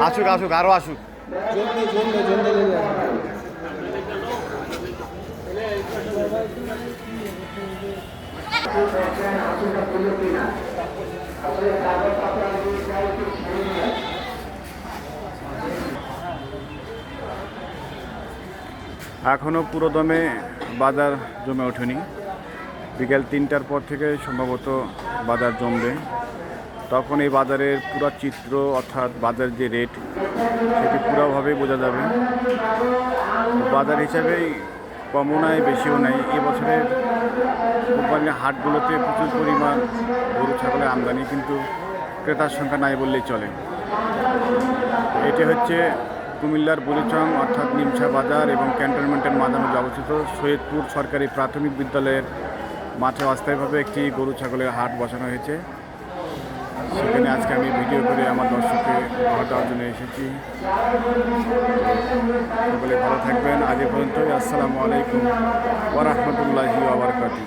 আসুক আসুক আরো আসুক। এখনও পুরোদমে বাজার জমে ওঠেনি। বিকেল 3টার পর থেকে সম্ভবত বাজার জমবে। তখন এই বাজারের পুরো চিত্র অর্থাৎ বাজার যে রেট সেটি পুরোভাবে বোঝা যাবে। বাজার হিসাবেই কমও নাই বেশিও নাই। এবছরের কোরবানির হাটগুলোতে প্রচুর পরিমাণ গরু ছাগলের আমদানি, কিন্তু ক্রেতার সংখ্যা নাই বললেই চলে। এটি হচ্ছে কুমিল্লার বুড়িচং অর্থাৎ নিমছা বাজার এবং ক্যান্টনমেন্টের মাঝামাঝি অবস্থিত সৈয়দপুর সরকারি প্রাথমিক বিদ্যালয়ের মাঠে অস্থায়ীভাবে একটি গরু ছাগলের হাট বসানো হয়েছে। সেখানে আজকে আমি ভিডিও করে আমার দর্শককে খবর দেওয়ার জন্য এসেছি। সকলে ভালো থাকবেন। আজ এ পর্যন্তই। আসসালামু আলাইকুম ওয়া রাহমাতুল্লাহি ওয়া বারাকাতুহু।